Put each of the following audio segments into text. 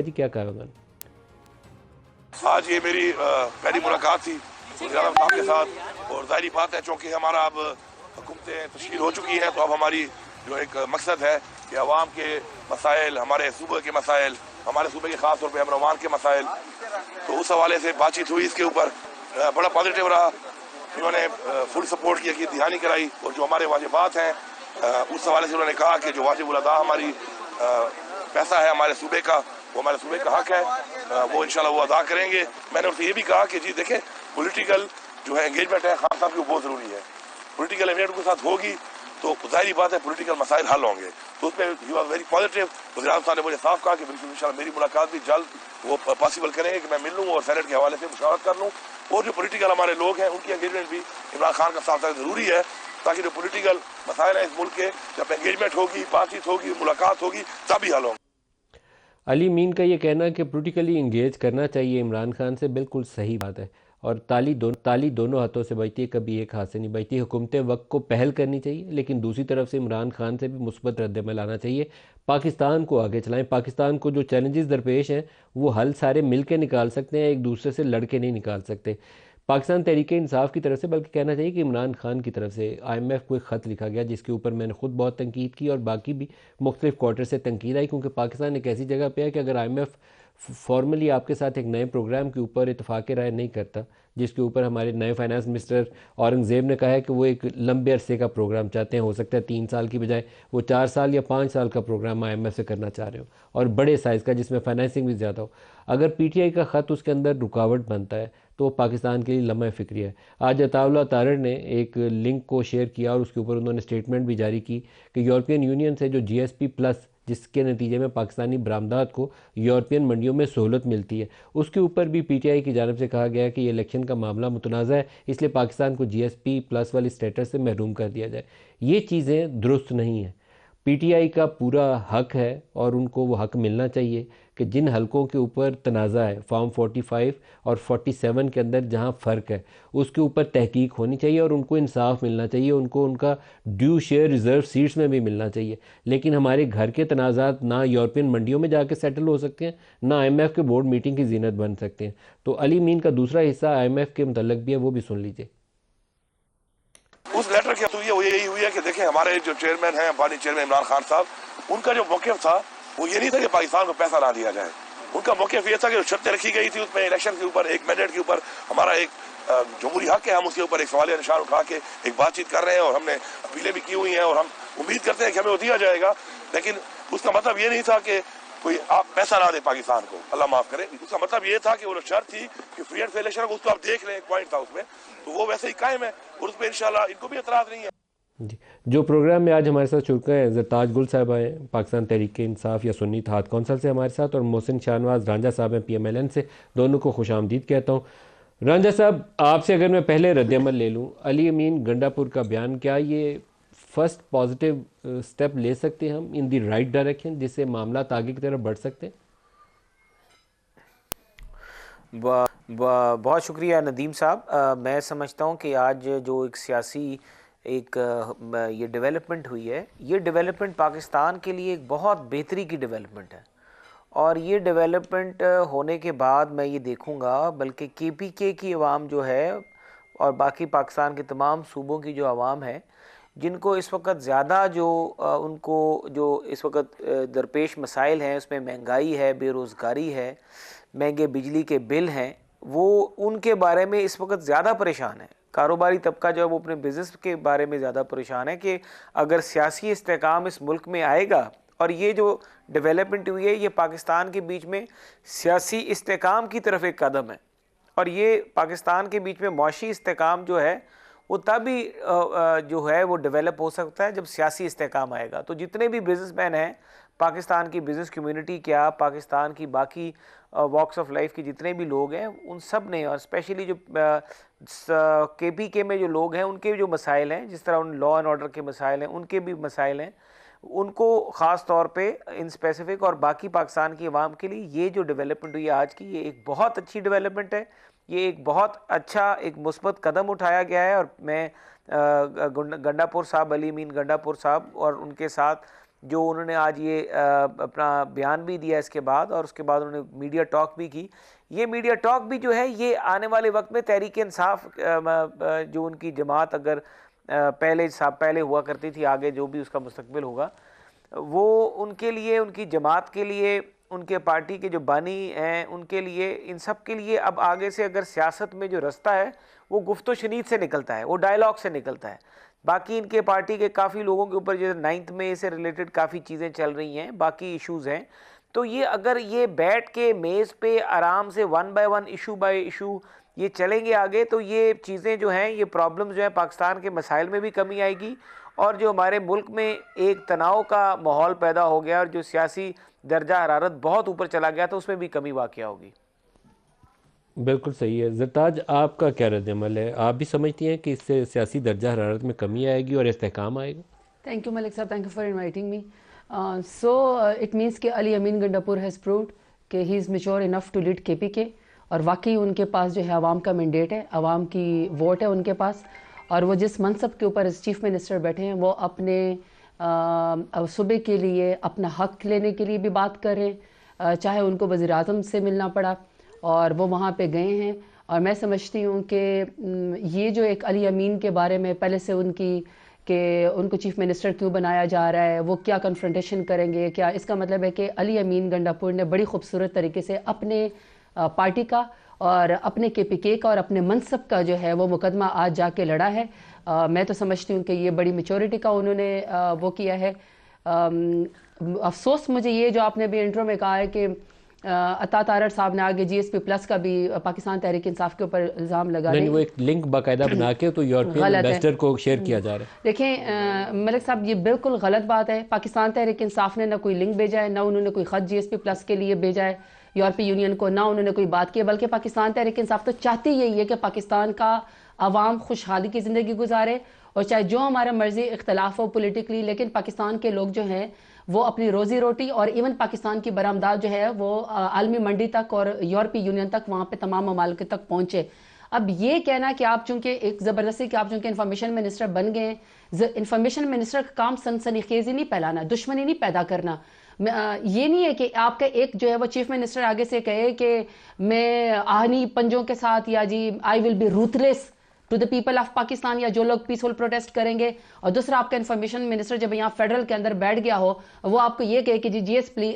जी, क्या कहा उन्होंने? आज ये मेरी पहली मुलाकात थी वज़ीर आज़म साहब के साथ, और ज़ाहिर बात है चूँकि हमारा अब हुकूमतें तश्कील हो चुकी हैं, तो अब हमारी जो एक मकसद है कि आवाम के मसाइल, हमारे सूबे के मसाइल, हमारे सूबे के ख़ास तौर पर अमन के मसाइल, तो उस हवाले से बातचीत हुई। इसके ऊपर बड़ा पॉजिटिव रहा। इन्होंने फुल सपोर्ट किया, कि दहानी कराई, और जो हमारे वाजिबात हैं उस हवाले से उन्होंने कहा कि जो वाजिब उल अदा हमारी पैसा है हमारे सूबे का, वो हमारे सूबे का हक है, वो इंशाल्लाह वो अदा करेंगे। मैंने उनसे ये भी कहा कि जी देखें, पॉलिटिकल जो है एंगेजमेंट है खान साहब की, वो बहुत ज़रूरी है। पॉलिटिकल एंगेजमेंट के साथ होगी तो जाहिर बात है पॉलिटिकल मसाइल हल होंगे। तो उसमें ही वॉज वेरी पॉजिटिव। वज़ीर आज़म साहब ने मुझे साफ कहा कि बिल्कुल इंशाल्लाह मेरी मुलाकात भी जल्द वो पॉसिबल करेंगे कि मैं मिल लूँ और सेनेट के हवाले से मुशावरत कर लूँ, और जो पॉलिटिकल हमारे लोग हैं उनकी एंगेजमेंट भी इमरान खान का साथ ज़रूरी है, ताकि जो पॉलिटिकल मसाइल हैं इस मुल्क के, जब एंगेजमेंट होगी, बातचीत होगी, मुलाकात होगी, तभी हल होंगे। अली मीन का ये कहना कि पोलिटिकली इंगेज करना चाहिए इमरान खान से, बिल्कुल सही बात है, और ताली दोनों हाथों से बजती है, कभी एक हाथ से नहीं बजती। हुकूमतें वक्त को पहल करनी चाहिए, लेकिन दूसरी तरफ से इमरान खान से भी मुस्बत रद्दमल आना चाहिए। पाकिस्तान को आगे चलाएं। पाकिस्तान को जो चैलेंजेस दरपेश हैं वो हल सारे मिल के निकाल सकते हैं, एक दूसरे से लड़ के नहीं निकाल सकते। पाकिस्तान तहरीक इंसाफ की तरफ से, बल्कि कहना चाहिए कि इमरान खान की तरफ से IMF को एक ख़त लिखा गया, जिसके ऊपर मैंने ख़ुद बहुत तनकीद की और बाकी भी मुख्तलिफ क्वार्टर से तनकीद आई, क्योंकि पाकिस्तान एक ऐसी जगह पे है कि अगर IMF फॉर्मली आपके साथ एक नए प्रोग्राम के ऊपर इतफाक़ राय नहीं करता, जिसके ऊपर हमारे नए फाइनेंस मिनिस्टर औरंगज़ेब ने कहा है कि वो एक लंबे अरसे का प्रोग्राम चाहते हैं, हो सकता है 3 साल की बजाय वो 4 साल या 5 साल का प्रोग्राम IMF से करना चाह रहे हो, और बड़े साइज़ का, जिसमें फाइनेंसिंग भी ज़्यादा हो। अगर PTI का ख़त उसके अंदर रुकावट बनता है तो वो पाकिस्तान के लिए लम्हा फ़िक्री है। आज अताउल्लाह तारड़ ने एक लिंक को शेयर किया और उसके ऊपर उन्होंने स्टेटमेंट भी जारी की कि यूरोपियन यूनियन से जो GSP प्लस, जिसके नतीजे में पाकिस्तानी बरामदात को यूरोपियन मंडियों में सहूलत मिलती है, उसके ऊपर भी PTI की जानब से कहा गया कि ये इलेक्शन का मामला मुतनाज़ा है, इसलिए पाकिस्तान को GSP प्लस वाली स्टेटस से महरूम कर दिया जाए। ये चीज़ें दुरुस्त नहीं हैं। PTI का पूरा हक है और उनको वो हक मिलना चाहिए कि जिन हलकों के ऊपर तनाज़ा है, फॉर्म 45 और 47 के अंदर जहाँ फ़र्क है, उसके ऊपर तहकीक होनी चाहिए और उनको इंसाफ मिलना चाहिए, उनको उनका ड्यू शेयर रिज़र्व सीट्स में भी मिलना चाहिए। लेकिन हमारे घर के तनाज़ात ना यूरोपियन मंडियों में जाके सेटल हो सकते हैं, ना IMF के बोर्ड मीटिंग की ज़ीनत बन सकते हैं। तो अली मीन का दूसरा हिस्सा IMF के मुतल्लिक़ भी है, वो भी सुन लीजिए। उस लेटर की तो ये यही हुई है कि देखें, हमारे जो चेयरमैन हैं, अंबानी चेयरमैन इमरान खान साहब, उनका जो मौक़िफ़ था वो ये नहीं था कि पाकिस्तान को पैसा ना दिया जाए। उनका मौक़िफ़ ये था कि जो शर्तें रखी गई थी उसमें इलेक्शन के ऊपर, एक मैंडेट के ऊपर, हमारा एक जमहूरी हक है, हम उसके ऊपर एक सवाल निशान उठा के एक बातचीत कर रहे हैं, और हमने अपीलें भी की हुई हैं, और हम उम्मीद करते हैं कि हमें वो दिया जाएगा। लेकिन उसका मतलब ये नहीं था कि कोई आप पैसा ना दे पाकिस्तान को, अल्लाह माफ़ करे। उसका मतलब ये था कि वो शर्त थी कि फ्री एंड फेयर इलेक्शन, उसको आप देख लें, एक पॉइंट था उसमें, तो वो वैसे ही कायम है, और उसमें इंशाल्लाह इनको भी एतराज़ नहीं है। जी, जो प्रोग्राम में आज हमारे साथ जुड़ हैं ज़रताज गुल साहब हैं पाकिस्तान तहरीक इंसाफ या सुन्नी इत्तेहाद कौंसल से हमारे साथ, और मोहसिन शाहनवाज रांझा साहब हैं PMLN से। दोनों को खुशामदीद कहता हूँ। रांझा साहब, आपसे अगर मैं पहले रद्दअमल ले लूँ, अली अमीन गंडापुर का बयान, क्या ये फर्स्ट पॉजिटिव स्टेप ले सकते हैं हम इन दी राइट डायरेक्शन, जिससे मामला आगे की तरफ बढ़ सकते हैं? बहुत शुक्रिया नदीम साहब। मैं समझता हूँ कि आज जो एक सियासी ये डेवलपमेंट हुई है, ये डेवलपमेंट पाकिस्तान के लिए एक बहुत बेहतरी की डेवलपमेंट है, और ये डेवलपमेंट होने के बाद मैं ये देखूँगा, बल्कि KPK की आवाम जो है और बाकी पाकिस्तान के तमाम सूबों की जो आवाम है, जिनको इस वक्त ज़्यादा उनको जो इस वक्त दरपेश मसाइल हैं, उसमें महंगाई है, बेरोज़गारी है, महंगे बिजली के बिल हैं, वो उनके बारे में इस वक्त ज़्यादा परेशान है। कारोबारी तबका जो है वो अपने बिज़नेस के बारे में ज़्यादा परेशान है कि अगर सियासी इस्तेकाम इस मुल्क में आएगा, और ये जो डेवलपमेंट हुई है ये पाकिस्तान के बीच में सियासी इस्तेकाम की तरफ एक कदम है, और ये पाकिस्तान के बीच में मुआशी इस्तेकाम जो है वो तभी जो है वो डेवलप हो सकता है जब सियासी इस्तेकाम आएगा। तो जितने भी बिजनेसमैन हैं, पाकिस्तान की बिज़नेस कम्युनिटी, क्या पाकिस्तान की बाकी वॉक्स ऑफ लाइफ के जितने भी लोग हैं, उन सब ने, और स्पेशली जो KPK में जो लोग हैं उनके जो मसाइल हैं, जिस तरह उन लॉ एंड ऑर्डर के मसाइल हैं, उनके भी मसाइल हैं, उनको ख़ास तौर पे इन स्पेसिफिक, और बाकी पाकिस्तान की आवाम के लिए ये जो डेवलपमेंट हुई है आज की, ये एक बहुत अच्छी डेवलपमेंट है। ये एक बहुत अच्छा एक मुस्बत कदम उठाया गया है, और मैं गंडापुर साहब, अली मीन गंडापुर साहब और उनके साथ जो उन्होंने आज ये अपना बयान भी दिया इसके बाद, और उसके बाद उन्होंने मीडिया टॉक भी की। ये मीडिया टॉक भी जो है ये आने वाले वक्त में तहरीक इंसाफ जो उनकी जमात अगर पहले हुआ करती थी, आगे जो भी उसका मुस्तकबिल होगा, वो उनके लिए, उनकी जमात के लिए, उनके पार्टी के जो बानी हैं उनके लिए, इन सब के लिए अब आगे से अगर सियासत में जो रास्ता है वो गुफ्तो शनीद से निकलता है, वो डायलॉग से निकलता है। बाकी इनके पार्टी के काफ़ी लोगों के ऊपर जो 9th में से रिलेटेड काफ़ी चीज़ें चल रही हैं, बाकी इश्यूज़ हैं, तो ये अगर ये बैठ के मेज़ पे आराम से 1 बाय 1 इशू बाय इशू ये चलेंगे आगे, तो ये चीज़ें जो हैं, ये प्रॉब्लम जो है पाकिस्तान के मसाइल में भी कमी आएगी, और जो हमारे मुल्क में एक तनाव का माहौल पैदा हो गया और जो सियासी दर्जा हरारत बहुत ऊपर चला गया था उसमें भी कमी वाक़या होगी। बिल्कुल सही है। ज़रताज, आपका क्या रद्द-ए-अमल है? आप भी समझती हैं कि इससे सियासी दर्जा हरारत में कमी आएगी और इस्तेहकाम आएगा? Thank you, Malik Saab. Thank you for inviting me. It means कि Ali Amin Gandapur has proved कि he is mature enough to lead KPK, और वाकई उनके पास जो है आवाम का मैंडेट है, आवाम की वोट है उनके पास, और वो जिस मनसब के ऊपर चीफ मिनिस्टर बैठे हैं वो अपने सूबे के लिए अपना हक लेने के लिए भी बात कर रहे हैं, चाहे उनको वज़ीर आज़म से मिलना पड़ा, और वो वहाँ पे गए हैं। और मैं समझती हूँ कि ये जो एक अली अमीन के बारे में पहले से कि उनको चीफ मिनिस्टर क्यों बनाया जा रहा है, वो क्या कन्फ्रंटेशन करेंगे, क्या इसका मतलब है कि अली अमीन गंडापुर ने बड़ी खूबसूरत तरीके से अपने पार्टी का और अपने KPK का और अपने मनसब का जो है वो मुकदमा आज जाके लड़ा है। मैं तो समझती हूँ कि ये बड़ी मैच्योरिटी का उन्होंने वो किया है। अफसोस मुझे ये जो आपने भी इंट्रो में कहा है कि अता तारड़ साहब ने आगे GSP प्लस का भी पाकिस्तान तहरीक इंसाफ के ऊपर इल्ज़ाम लगा नहीं, वो एक लिंक बाकायदा बना के तो यूरोपियन इन्वेस्टर को शेयर किया जा रहा है। देखें मलिक साहब, ये बिल्कुल गलत बात है। पाकिस्तान तहरीक इंसाफ ने ना कोई लिंक भेजा है, ना उन्होंने कोई ख़त GSP प्लस के लिए भेजा है यूरोपीय यूनियन को, ना उन्होंने कोई बात की, बल्कि पाकिस्तान तहरीक इंसाफ तो चाहती यही है कि पाकिस्तान का आवाम खुशहाली की ज़िंदगी गुजारे, और चाहे जो हमारा मर्जी इख्तलाफ हो पोलिटिकली, लेकिन पाकिस्तान के लोग जो हैं वो अपनी रोज़ी रोटी और इवन पाकिस्तान की बरामदात जो है वो आलमी मंडी तक और यूरोपीय यूनियन तक, वहाँ पे तमाम ममालिक तक पहुँचे। अब ये कहना कि आप चूंकि एक ज़बरदस्ती कि आप चूंकि इन्फॉर्मेशन मिनिस्टर बन गए हैं, इन्फॉर्मेशन मिनिस्टर का काम सनसनीखेज़ी नहीं फैलाना, दुश्मनी नहीं पैदा करना। ये नहीं है कि आपका एक जो है वो चीफ मिनिस्टर आगे से कहे कि मैं आहनी पंजों के साथ, या जी I will be ruthless to the people of Pakistan, या जो लोग पीसफुल प्रोटेस्ट करेंगे, और दूसरा आपका इन्फॉर्मेशन मिनिस्टर जब यहाँ फेडरल के अंदर बैठ गया हो वो आपको ये कहे कि जी GSP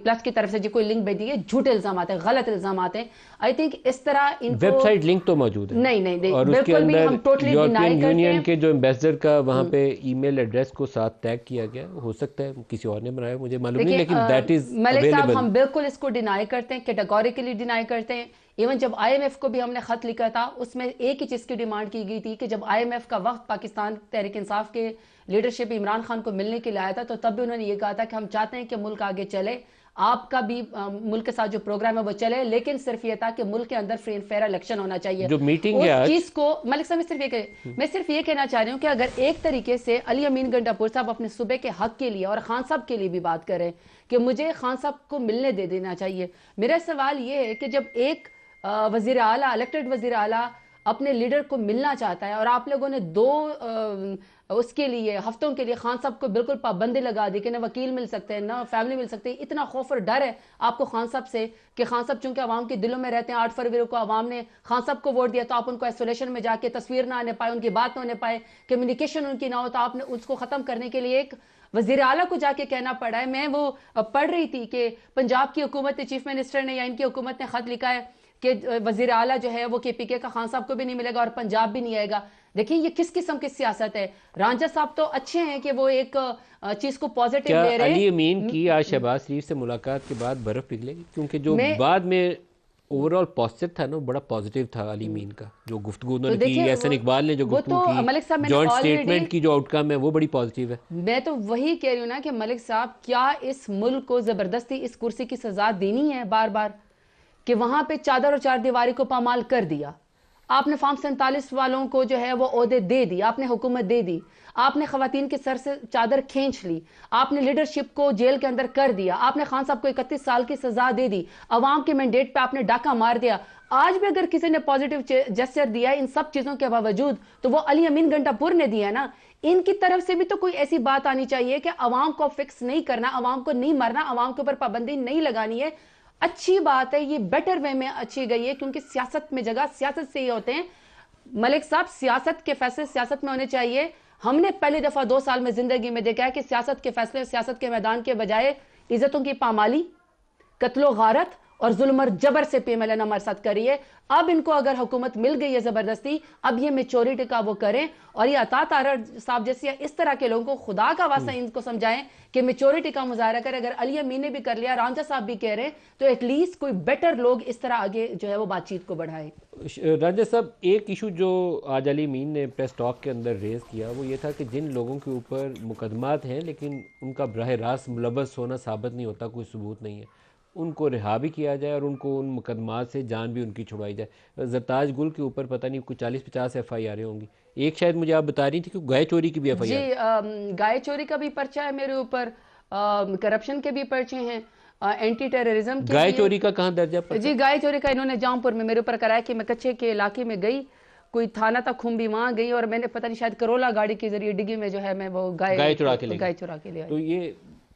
प्लस की तरफ से जी कोई लिंक भेज दी है, झूठे इल्जाम आते हैं, गलत इल्जाम आते हैं। आई थिंक इस तरह इनको वेबसाइट लिंक तो मौजूद है, नहीं और उसके बिल्कुल भी हम अंदर टोटली यूरोपियन डिनाई करते यूनियन हैं। के जो एम्बेसडर का वहाँ पे ईमेल एड्रेस को साथ टैग किया गया, हो सकता है किसी और ने बनाया, मुझे मालूम नहीं, लेकिन दैट इज मलिक साहब, अवेलेबल। हम बिल्कुल इसको डिनाई करते हैं, कैटेगोरिकली डिनाई करते हैं। इवन जब IMF को भी हमने खत लिखा था उसमें एक ही चीज़ की डिमांड की गई थी कि जब IMF का वक्त पाकिस्तान तहरीक इंसाफ के लीडरशिप इमरान खान को मिलने के लिए आया था, तो तब भी उन्होंने ये कहा था कि हम चाहते हैं कि मुल्क आगे चले, आपका भी मुल्क के साथ जो प्रोग्राम है वो चले, लेकिन सिर्फ ये था कि मुल्क के अंदर फ्री एंड फेयर इलेक्शन होना चाहिए। जो मीटिंग है उस आज, चीज को मलिक साहब मैं सिर्फ ये कहना चाह रही हूँ कि अगर एक तरीके से अली अमीन गंडापुर साहब अपने सूबे के हक के लिए और खान साहब के लिए भी बात करें कि मुझे खान साहब को मिलने दे देना चाहिए, मेरा सवाल ये है कि जब एक वजीर आला, इलेक्टेड वजीर आला अपने लीडर को मिलना चाहता है और आप लोगों ने उसके लिए हफ्तों के लिए खान साहब को बिल्कुल पाबंदी लगा दी कि ना वकील मिल सकते हैं, ना फैमिली मिल सकती है, इतना खौफ और डर है आपको खान साहब से कि खान साहब चूंकि आवाम के दिलों में रहते हैं, 8 फरवरी को आवाम ने खान साहब को वोट दिया, तो आप उनको आइसोलेशन में जाके तस्वीर ना आने पाए, उनकी बात ना होने पाए, कम्युनिकेशन उनकी ना हो, तो आपने उसको ख़त्म करने के लिए एक वजीर आला को जाके कहना पड़ा है। मैं वो पढ़ रही थी कि पंजाब की हुकूमत ने, चीफ मिनिस्टर ने या इनकी हुकूमत ने खत लिखा है कि वजीर आला जो है वो KPK का खान साहब को भी नहीं मिलेगा और पंजाब भी नहीं आएगा। देखिए ये किस किस्म की सियासत है। रांझा साहब तो अच्छे हैं कि वो एक चीज को पॉजिटिव ले रहे हैं। अली अमीन की आज शहबाज शरीफ से मुलाकात के बाद बर्फ पिघलेगी, क्योंकि जो बाद में ओवरऑल पॉजिटिव था ना, बड़ा पॉजिटिव था अली अमीन का, जो गुफ्तगू उन्होंने की, एहसन इकबाल ने जो गुफ्तगू की, जॉइंट स्टेटमेंट की जो आउटकम है वो बड़ी पॉजिटिव है। मैं तो वही कह रही हूँ ना कि मलिक साहब, क्या इस मुल्क को जबरदस्ती इस कुर्सी की सजा देनी है बार बार, कि वहां पे चादर और चार दीवारी को पामाल कर दिया, आपने फार्म 47 वालों को जो है वो ओहदे दे दी, आपने हुकूमत दे दी, आपने खवातीन के सर से चादर खींच ली, आपने लीडरशिप को जेल के अंदर कर दिया, आपने खान साहब को 31 साल की सजा दे दी, अवाम के मैंडेट पे आपने डाका मार दिया। आज भी अगर किसी ने पॉजिटिव जेस्चर दिया इन सब चीजों के बावजूद तो वो अली अमीन गंडापुर ने दिया ना। इनकी तरफ से भी तो कोई ऐसी बात आनी चाहिए कि अवाम को फिक्स नहीं करना, अवाम को नहीं मरना, अवाम के ऊपर पाबंदी नहीं लगानी है। अच्छी बात है, ये बेटर वे में अच्छी गई है क्योंकि सियासत में जगह सियासत से ही होते हैं। मलिक साहब, सियासत के फैसले सियासत में होने चाहिए। हमने पहली दफा 2 साल में जिंदगी में देखा है कि सियासत के फैसले सियासत के मैदान के बजाय इज्जतों की पामाली, कत्लो गारत और जुल्म और जबर से पीएमएलएन हमारे साथ करी है। अब इनको अगर हुकूमत मिल गई है जबरदस्ती, अब ये मेच्योरिटी का वो करें और ये अता तारड़ साहब जैसे इस तरह के लोगों को खुदा का वास्ता इनको समझाएं कि मेच्योरिटी का मुजाहरा करें। अगर अली अमीन ने भी कर लिया, रांझा साहब भी कह रहे हैं, तो एटलीस्ट कोई बेटर लोग इस तरह आगे जो है वो बातचीत को बढ़ाए। राजा साहब, एक इशू जो आज अली मीन ने प्रेस टॉक के अंदर रेज़ किया वो ये था कि जिन लोगों के ऊपर मुकदमात हैं लेकिन उनका बराह रास्त मुलव्वस होना साबित नहीं होता, कोई सबूत नहीं है, उनको रिहा भी किया जाए और उनको उन मुकदमात से जान भी उनकी छुड़वाई जाए। जरताज गुल के ऊपर पता नहीं कुछ 40-50 FIR होंगी। एक शायद मुझे आप बता रही थी कि गाय चोरी की भी FIR। जी, गाय चोरी का भी पर्चा है मेरे ऊपर, करप्शन के भी पर्चे हैं, एंटी टेररिज्म के गाय भी चोरी का कहाँ दर्जा पर? जी, गाय चोरी का इन्होंने जामपुर में मेरे ऊपर कराया कि मैं कच्चे के इलाके में गई, कोई थाना था खुम्बी, वहां गई और मैंने पता नहीं शायद करोला गाड़ी के जरिए डिग्गी में जो है मैं वो गाय चुरा के ले आई। तो ये